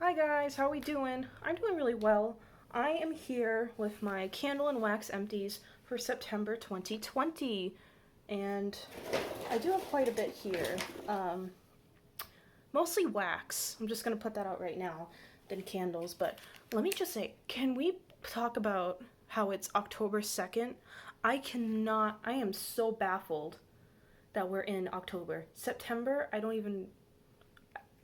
Hi guys, how are we doing? I'm doing really well. I am here with my candle and wax empties for September 2020, and I do have quite a bit here. Mostly wax. I'm just gonna put that out right now, than candles. But let me just say, can we talk about how it's October 2nd? I am so baffled that we're in October. September,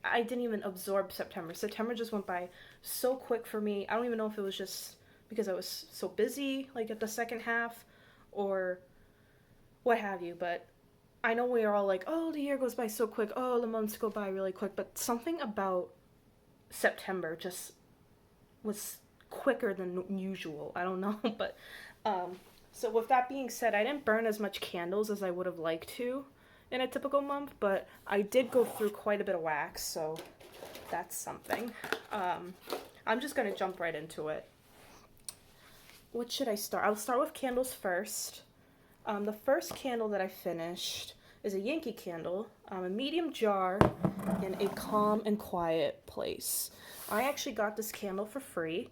I didn't even absorb September. September just went by so quick for me. I don't even know if it was just because I was so busy, like at the second half, or what have you. But I know we are all like, oh, the year goes by so quick. Oh, the months go by really quick. But something about September just was quicker than usual. I don't know. But so with that being said, I didn't burn as much candles as I would have liked to in a typical month, but I did go through quite a bit of wax, so that's something. I'm just gonna jump right into it. What should I start? I'll start with candles first. The first candle that I finished is a Yankee Candle, a medium jar in a calm and quiet place. I actually got this candle for free.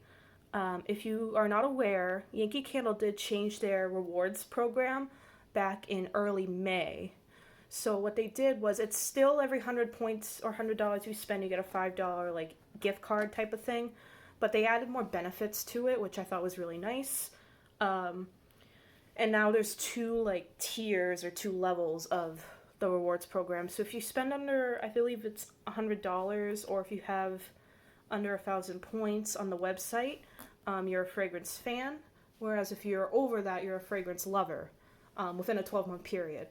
If you are not aware, Yankee Candle did change their rewards program back in early May. So what they did was, it's still every 100 points or $100 you spend, you get a $5 like gift card type of thing, but they added more benefits to it, which I thought was really nice. And now there's two like tiers or two levels of the rewards program. So if you spend under, I believe it's $100, or if you have under 1,000 points on the website, you're a fragrance fan. Whereas if you're over that, you're a fragrance lover within a 12-month period.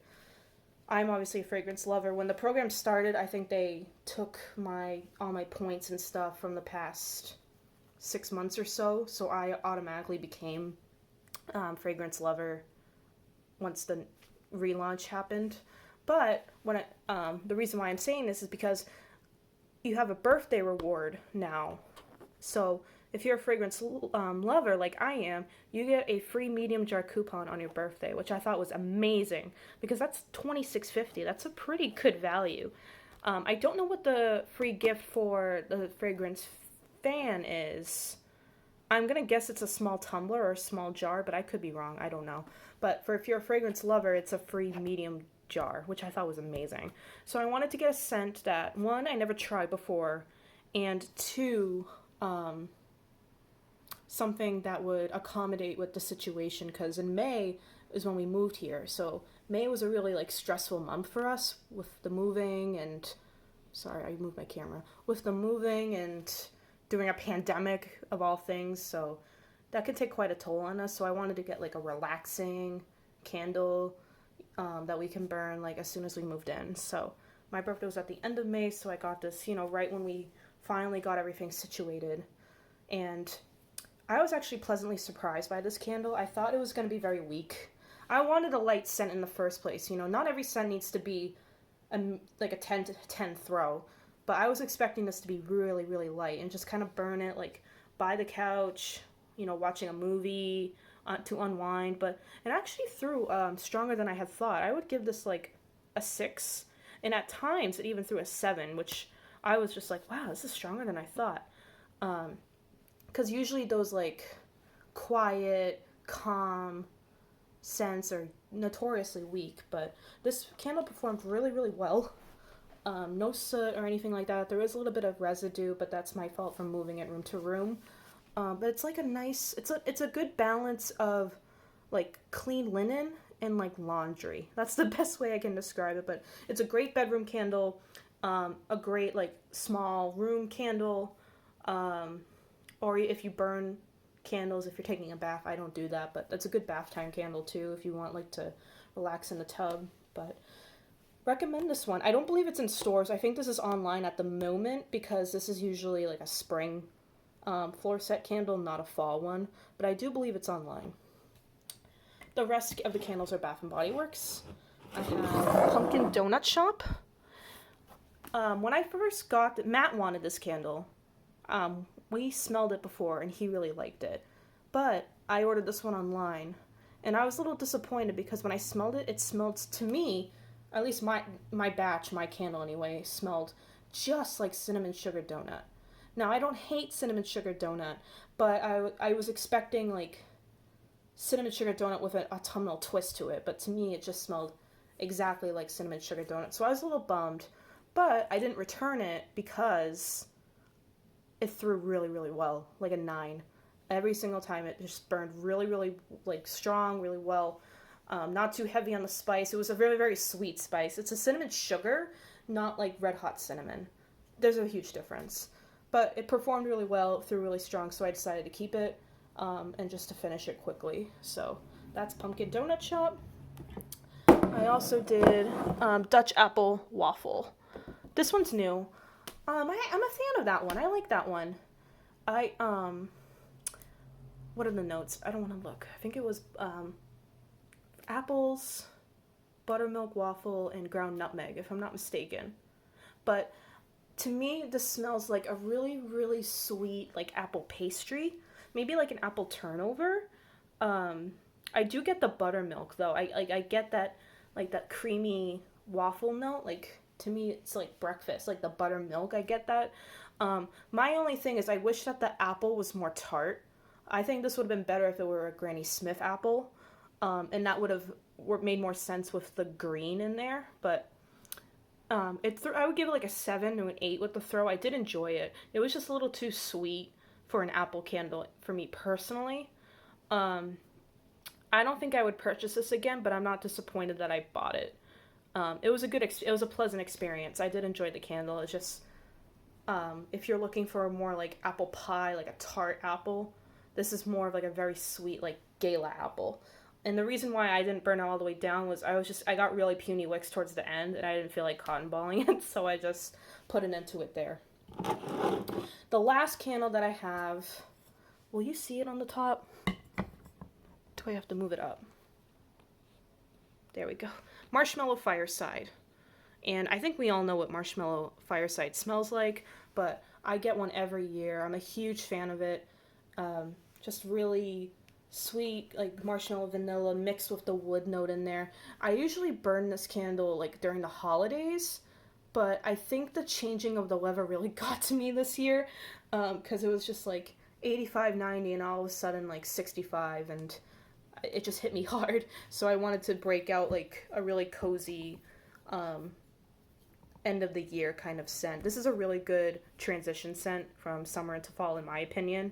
I'm obviously a fragrance lover. When the program started, I think they took all my points and stuff from the past 6 months or so, so I automatically became fragrance lover once the relaunch happened. But the reason why I'm saying this is because you have a birthday reward now. So if you're a fragrance lover like I am, you get a free medium jar coupon on your birthday, which I thought was amazing because that's $26.50. That's a pretty good value. I don't know what the free gift for the fragrance fan is. I'm going to guess it's a small tumbler or a small jar, but I could be wrong. I don't know. But if you're a fragrance lover, it's a free medium jar, which I thought was amazing. So I wanted to get a scent that, one, I never tried before, and two, something that would accommodate with the situation, because in May is when we moved here. So May was a really like stressful month for us with the moving and, sorry, I moved my camera, with the moving and during a pandemic of all things. So that could take quite a toll on us. So I wanted to get like a relaxing candle that we can burn like as soon as we moved in. So my birthday was at the end of May, so I got this, right when we finally got everything situated. And I was actually pleasantly surprised by this candle. I thought it was going to be very weak. I wanted a light scent in the first place. Not every scent needs to be like a 10 to 10 throw. But I was expecting this to be really, really light and just kind of burn it like by the couch, watching a movie to unwind. But it actually threw stronger than I had thought. I would give this like a 6. And at times it even threw a 7, which I was just like, wow, this is stronger than I thought. Because usually those like quiet, calm scents are notoriously weak, but this candle performed really, really well. No soot or anything like that. There is a little bit of residue, but that's my fault from moving it room to room. But it's like it's a good balance of like clean linen and like laundry. That's the best way I can describe it. But it's a great bedroom candle, a great like small room candle. Or if you burn candles, if you're taking a bath, I don't do that, but that's a good bath time candle too if you want like to relax in the tub. But recommend this one. I don't believe it's in stores. I think this is online at the moment because this is usually like a spring floor set candle, not a fall one, but I do believe it's online. The rest of the candles are Bath & Body Works. I have Pumpkin Donut Shop. When I first got Matt wanted this candle. We smelled it before and he really liked it, but I ordered this one online and I was a little disappointed because when I smelled it, it smelled to me, at least my batch, my candle anyway, smelled just like cinnamon sugar donut. Now, I don't hate cinnamon sugar donut, but I was expecting like cinnamon sugar donut with an autumnal twist to it, but to me it just smelled exactly like cinnamon sugar donut. So I was a little bummed, but I didn't return it because it threw really, really well, like a 9. Every single time it just burned really, really like strong, really well. Not too heavy on the spice. It was a very, very sweet spice. It's a cinnamon sugar, not like red hot cinnamon. There's a huge difference. But it performed really well, it threw really strong, so I decided to keep it and just to finish it quickly. So that's Pumpkin Donut Shop. I also did Dutch Apple Waffle. This one's new. I'm a fan of that one. I like that one. What are the notes? I don't want to look. I think it was apples, buttermilk waffle, and ground nutmeg, if I'm not mistaken. But to me, this smells like a really, really sweet, like apple pastry. Maybe like an apple turnover. I do get the buttermilk though. I get that, like that creamy waffle note. Like to me, it's like breakfast, like the buttermilk. I get that. My only thing is I wish that the apple was more tart. I think this would have been better if it were a Granny Smith apple, and that would have made more sense with the green in there. But I would give it like a 7 to an 8 with the throw. I did enjoy it. It was just a little too sweet for an apple candle for me personally. I don't think I would purchase this again, but I'm not disappointed that I bought it. It was a pleasant experience. I did enjoy the candle. It's just if you're looking for a more like apple pie, like a tart apple, this is more of like a very sweet like gala apple. And the reason why I didn't burn it all the way down was I got really puny wicks towards the end and I didn't feel like cotton balling it, so I just put it into it there. The last candle that I have, will you see it on the top? Do I have to move it up? There we go. Marshmallow Fireside. And I think we all know what Marshmallow Fireside smells like, but I get one every year. I'm a huge fan of it. Just really sweet, like marshmallow vanilla mixed with the wood note in there. I usually burn this candle like during the holidays, but I think the changing of the weather really got to me this year, because it was just like 85, 90, and all of a sudden like 65, and it just hit me hard. So I wanted to break out like a really cozy end of the year kind of scent. This is a really good transition scent from summer into fall in my opinion,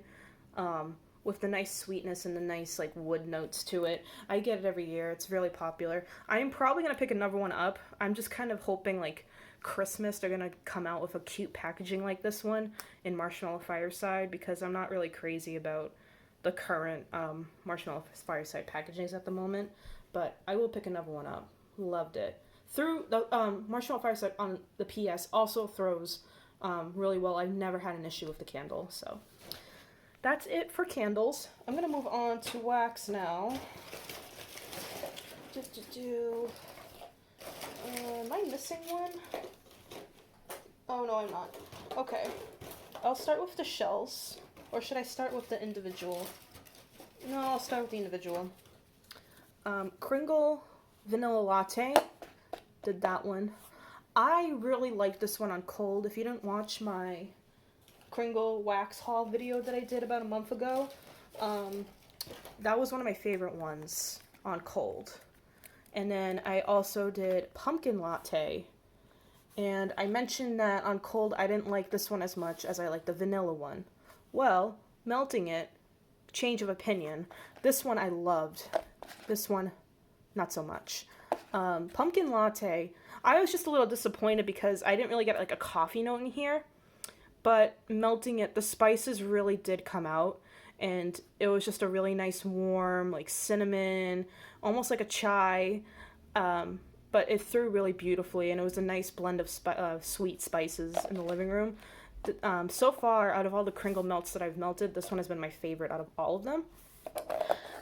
with the nice sweetness and the nice like wood notes to it. I get it every year. It's really popular. I am probably going to pick another one up. I'm just kind of hoping like Christmas they're going to come out with a cute packaging like this one in Marshmallow Fireside, because I'm not really crazy about the current Marshmallow Fireside packagings at the moment, but I will pick another one up. Loved it. Through the Marshmallow Fireside on the PS also throws really well. I've never had an issue with the candle, so that's it for candles. I'm gonna move on to wax now. Am I missing one? Oh no, I'm not. Okay, I'll start with the shells. Or should I start with the individual? No, I'll start with the individual. Kringle Vanilla Latte. Did that one. I really like this one on cold. If you didn't watch my Kringle wax haul video that I did about a month ago, that was one of my favorite ones on cold. And then I also did Pumpkin Latte. And I mentioned that on cold I didn't like this one as much as I like the vanilla one. Well, melting it, change of opinion. This one I loved. This one, not so much. Pumpkin Latte, I was just a little disappointed because I didn't really get like a coffee note in here. But melting it, the spices really did come out. And it was just a really nice warm, like cinnamon, almost like a chai. But it threw really beautifully. And it was a nice blend of sweet spices in the living room. So far, out of all the Kringle melts that I've melted, this one has been my favorite out of all of them.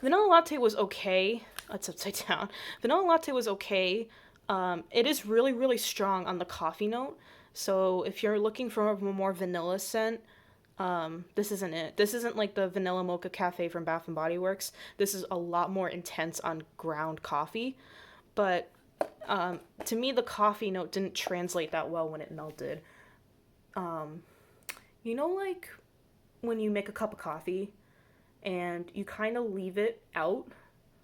Vanilla Latte was okay. It's upside down. Vanilla Latte was okay. It is really, really strong on the coffee note. So if you're looking for a more vanilla scent, this isn't it. This isn't like the Vanilla Mocha Cafe from Bath & Body Works. This is a lot more intense on ground coffee. But to me, the coffee note didn't translate that well when it melted. You know, like when you make a cup of coffee and you kind of leave it out,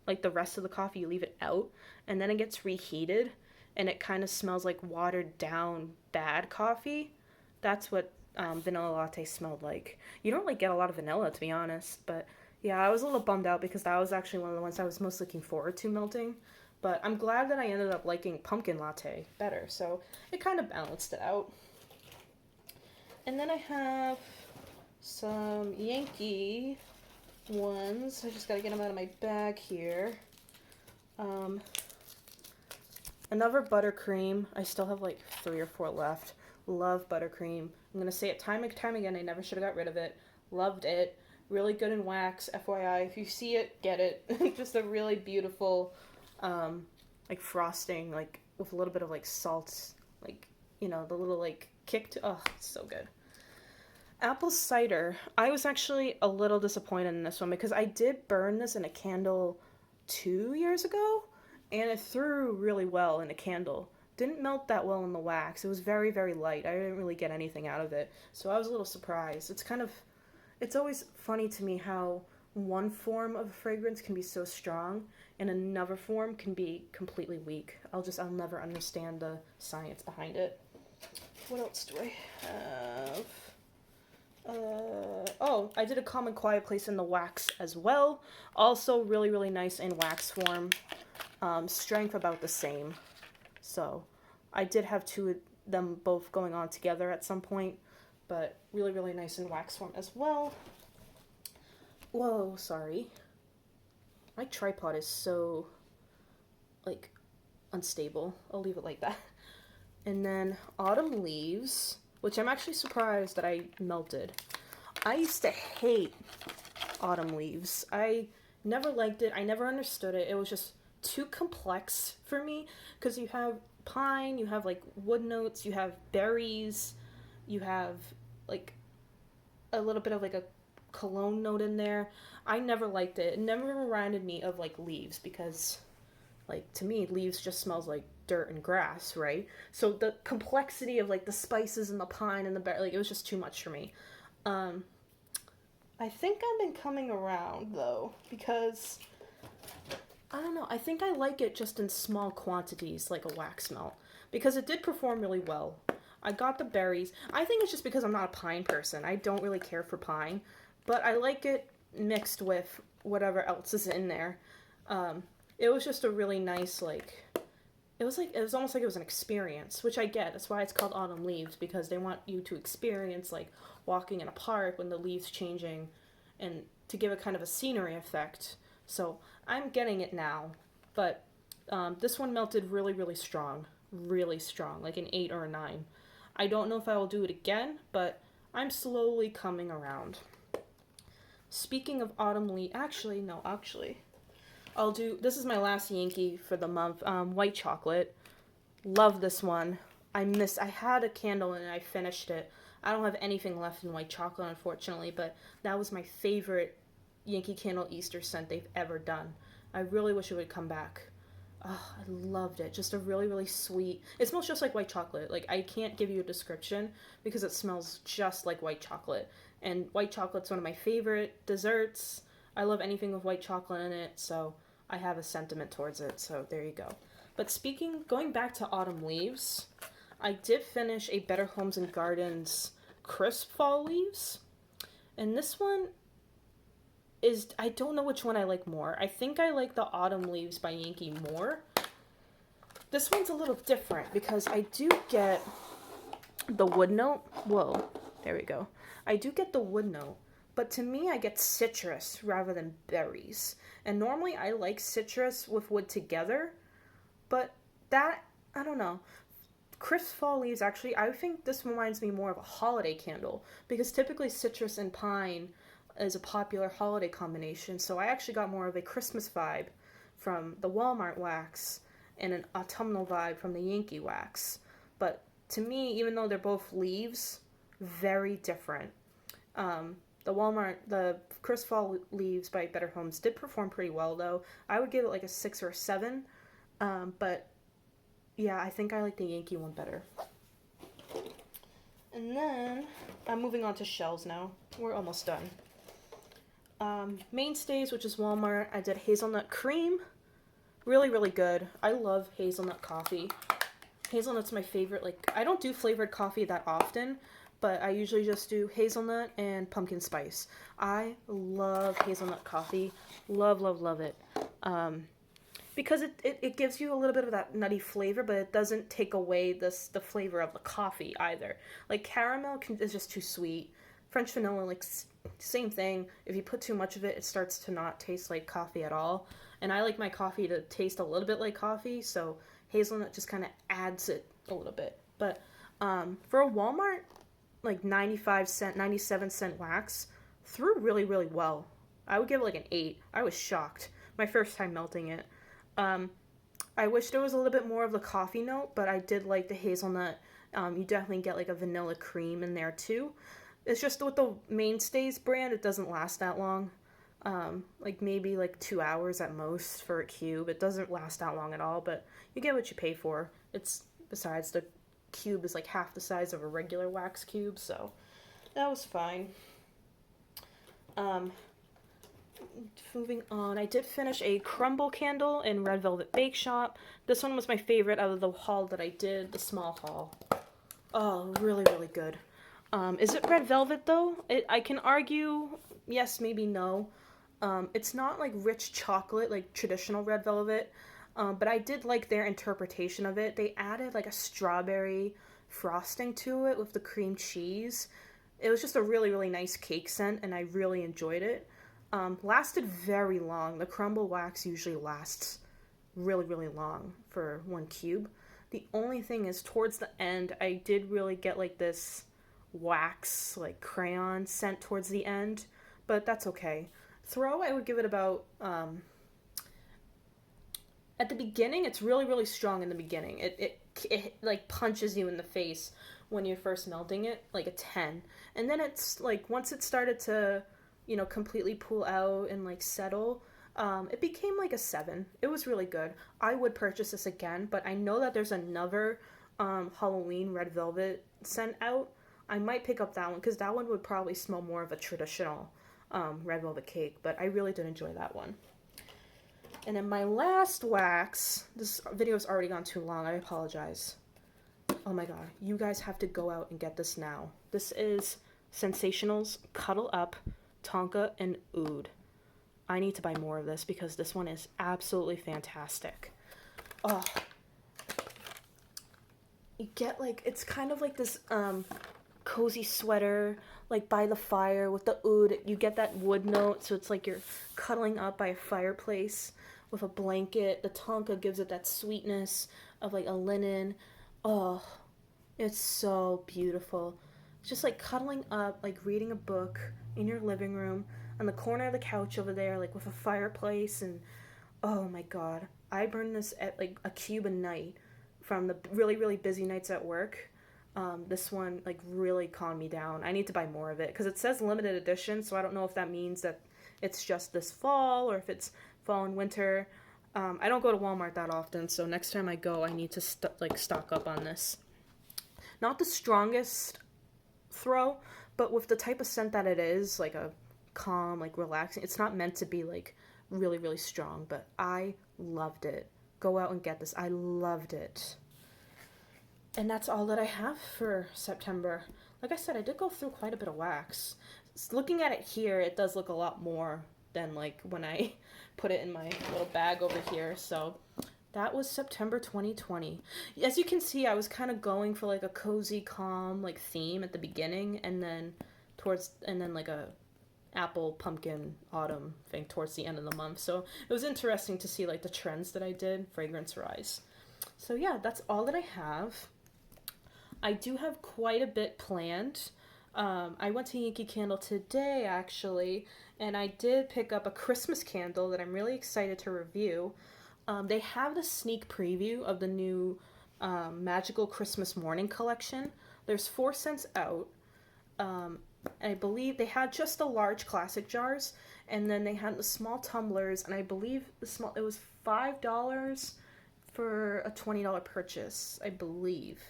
like the rest of the coffee, you leave it out, and then it gets reheated and it kind of smells like watered down bad coffee. That's what vanilla latte smelled like. You don't like get a lot of vanilla, to be honest, but yeah, I was a little bummed out because that was actually one of the ones I was most looking forward to melting. But I'm glad that I ended up liking pumpkin latte better, so it kind of balanced it out. And then I have some Yankee ones. I just gotta get them out of my bag here. Another buttercream. I still have like 3 or 4 left. Love buttercream. I'm gonna say it time and time again. I never should have got rid of it. Loved it. Really good in wax. FYI, if you see it, get it. Just a really beautiful, like frosting, like with a little bit of like salt, like the little like kick to. Oh, it's so good. Apple cider. I was actually a little disappointed in this one because I did burn this in a candle 2 years ago, and it threw really well in a candle. Didn't melt that well in the wax. It was very, very light. I didn't really get anything out of it, so I was a little surprised. It's always funny to me how one form of a fragrance can be so strong and another form can be completely weak. I'll never understand the science behind it. What else do I have? Oh, I did a Calm and Quiet Place in the wax as well. Also really, really nice in wax form. Strength about the same. So I did have 2 of them both going on together at some point, but really, really nice in wax form as well. Whoa, sorry. My tripod is so, like, unstable. I'll leave it like that. And then Autumn Leaves, which I'm actually surprised that I melted. I used to hate Autumn Leaves. I never liked it. I never understood it. It was just too complex for me because you have pine, you have like wood notes, you have berries, you have like a little bit of like a cologne note in there. I never liked it. It never reminded me of like leaves because like to me leaves just smells like dirt and grass, right? So the complexity of like the spices and the pine and the berry, like it was just too much for me. I think I've been coming around though because I don't know. I think I like it just in small quantities, like a wax melt, because it did perform really well. I got the berries. I think it's just because I'm not a pine person. I don't really care for pine, but I like it mixed with whatever else is in there. It was just a really nice, it was almost like it was an experience, which I get. That's why it's called Autumn Leaves, because they want you to experience, like, walking in a park when the leaves changing and to give it kind of a scenery effect. So I'm getting it now, but this one melted really, really strong, like an 8 or a 9. I don't know if I will do it again, but I'm slowly coming around. Speaking of autumn leaf, actually, this is my last Yankee for the month, white chocolate. Love this one. I had a candle and I finished it. I don't have anything left in white chocolate, unfortunately, but that was my favorite Yankee Candle Easter scent they've ever done. I really wish it would come back. Oh, I loved it. Just a really, really sweet. It smells just like white chocolate. Like, I can't give you a description because it smells just like white chocolate. And white chocolate's one of my favorite desserts. I love anything with white chocolate in it, so I have a sentiment towards it. So there you go. But going back to Autumn Leaves, I did finish a Better Homes and Gardens Crisp Fall Leaves. And this one I don't know which one I like more. I think I like the Autumn Leaves by Yankee more. This one's a little different because I do get the wood note. Whoa, there we go. I do get the wood note, but to me I get citrus rather than berries. And normally I like citrus with wood together, but I don't know. Crisp Fall Leaves, actually, I think this reminds me more of a holiday candle because typically citrus and pine is a popular holiday combination, so I actually got more of a Christmas vibe from the Walmart wax and an autumnal vibe from the Yankee wax. But to me, even though they're both leaves, very different. The Crisp Fall Leaves by Better Homes did perform pretty well, though. I would give it like a 6 or a 7, but yeah, I think I like the Yankee one better. And then I'm moving on to shells now. We're almost done. Mainstays, which is Walmart. I did hazelnut cream. Really, really good. I love hazelnut coffee. Hazelnut's my favorite. Like, I don't do flavored coffee that often, but I usually just do hazelnut and pumpkin spice. I love hazelnut coffee. Love, love, love it. Because it gives you a little bit of that nutty flavor, but it doesn't take away the flavor of the coffee either. Like, caramel is just too sweet. French vanilla, like, same thing. If you put too much of it, it starts to not taste like coffee at all. And I like my coffee to taste a little bit like coffee, so hazelnut just kind of adds it a little bit. But for a Walmart, like 95-cent, 97-cent wax, threw really, really well. I would give it like an 8. I was shocked my first time melting it. I wish there was a little bit more of the coffee note, but I did like the hazelnut. You definitely get like a vanilla cream in there too. It's just with the Mainstays brand, it doesn't last that long. Like maybe like 2 hours at most for a cube. It doesn't last that long at all, but you get what you pay for. Besides, the cube is like half the size of a regular wax cube, so that was fine. Moving on, I did finish a Crumble candle in Red Velvet Bake Shop. This one was my favorite out of the haul that I did, the small haul. Oh, really, really good. Is it red velvet though? I can argue yes, maybe no. It's not like rich chocolate like traditional red velvet, but I did like their interpretation of it. They added like a strawberry frosting to it with the cream cheese. It was just a really, really nice cake scent, and I really enjoyed it. Lasted very long. The Crumble wax usually lasts really, really long for one cube. The only thing is towards the end, I did really get like this wax, like crayon scent towards the end, but that's okay. Throw, I would give it about, at the beginning, it's really, really strong in the beginning. It like punches you in the face when you're first melting it, like a 10. And then it's like, once it started to, completely pull out and like settle, it became like a 7. It was really good. I would purchase this again, but I know that there's another Halloween red velvet scent out. I might pick up that one because that one would probably smell more of a traditional red velvet cake, but I really did enjoy that one. And then my last wax, this video has already gone too long, I apologize. Oh my god, you guys have to go out and get this now. This is Sensational's Cuddle Up Tonka and Oud. I need to buy more of this because this one is absolutely fantastic. Oh, you get like, it's kind of like this cozy sweater, like by the fire with the oud. You get that wood note, so it's like you're cuddling up by a fireplace with a blanket. The tonka gives it that sweetness of like a linen. Oh, it's so beautiful. It's just like cuddling up, like reading a book in your living room on the corner of the couch over there, like with a fireplace. And oh my god, I burn this at like a cube a night from the really, really busy nights at work. This one like really calmed me down. I need to buy more of it because it says limited edition, so I don't know if that means that it's just this fall or if it's fall and winter. I don't go to Walmart that often, so next time I go, I need to stock up on this. Not the strongest throw, but with the type of scent that it is, like a calm, like relaxing. It's not meant to be like really, really strong, but I loved it. Go out and get this. I loved it. And that's all that I have for September. Like I said, I did go through quite a bit of wax. Looking at it here, it does look a lot more than like when I put it in my little bag over here. So that was September 2020. As you can see, I was kind of going for like a cozy, calm like theme at the beginning, and then like a apple, pumpkin, autumn thing towards the end of the month. So it was interesting to see like the trends that I did fragrance-wise. So yeah, that's all that I have. I do have quite a bit planned. I went to Yankee Candle today, actually, and I did pick up a Christmas candle that I'm really excited to review. They have the sneak preview of the new Magical Christmas Morning collection. There's 4 scents out. I believe they had just the large classic jars, and then they had the small tumblers, and I believe it was $5 for a $20 purchase, I believe.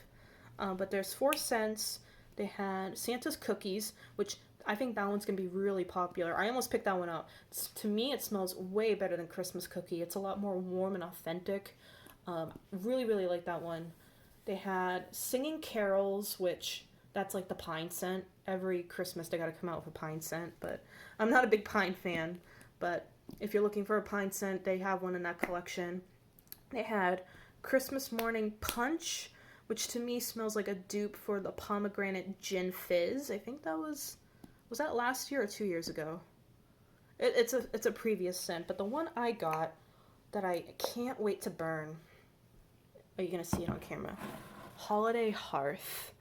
But there's 4 scents. They had Santa's cookies, which I think that one's going to be really popular. I almost picked that one up. To me, it smells way better than Christmas cookie. It's a lot more warm and authentic. Really, really like that one. They had Singing Carols, which that's like the pine scent. Every Christmas they got to come out with a pine scent, but I'm not a big pine fan. But if you're looking for a pine scent, they have one in that collection. They had Christmas Morning Punch, which to me smells like a dupe for the pomegranate gin fizz. I think that was that last year or 2 years ago? It's a previous scent, but the one I got that I can't wait to burn. Are you gonna see it on camera? Holiday Hearth,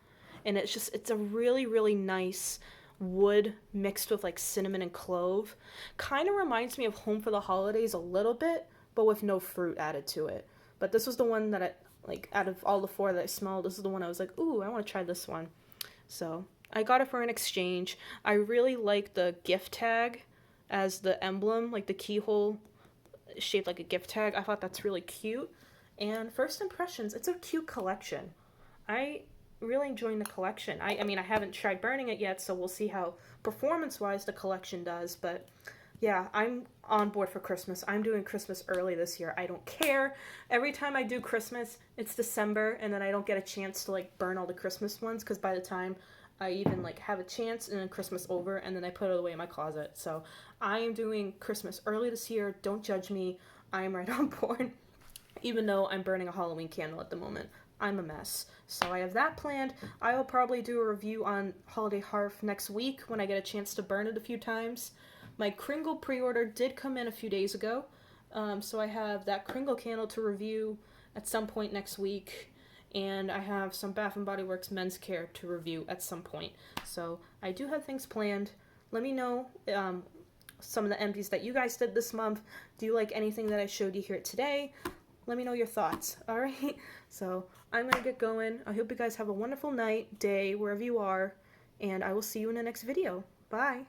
and it's a really, really nice wood mixed with like cinnamon and clove. Kind of reminds me of Home for the Holidays a little bit, but with no fruit added to it. But this was the one that I, like, out of all the four that I smelled, this is the one I was like, ooh, I want to try this one. So I got it for an exchange. I really like the gift tag as the emblem, like the keyhole shaped like a gift tag. I thought that's really cute. And first impressions, it's a cute collection. I really enjoying the collection. I mean, I haven't tried burning it yet, so we'll see how performance-wise the collection does, but yeah, I'm on board for Christmas. I'm doing Christmas early this year. I don't care. Every time I do Christmas, it's December, and then I don't get a chance to like burn all the Christmas ones, because by the time I even like have a chance, and then Christmas over, and then I put it away in my closet. So I am doing Christmas early this year. Don't judge me. I am right on board. Even though I'm burning a Halloween candle at the moment. I'm a mess. So I have that planned. I will probably do a review on Holiday Hearth next week when I get a chance to burn it a few times. My Kringle pre-order did come in a few days ago. So I have that Kringle candle to review at some point next week. And I have some Bath & Body Works men's care to review at some point. So I do have things planned. Let me know some of the empties that you guys did this month. Do you like anything that I showed you here today? Let me know your thoughts, alright? So, I'm going to get going. I hope you guys have a wonderful night, day, wherever you are, and I will see you in the next video. Bye!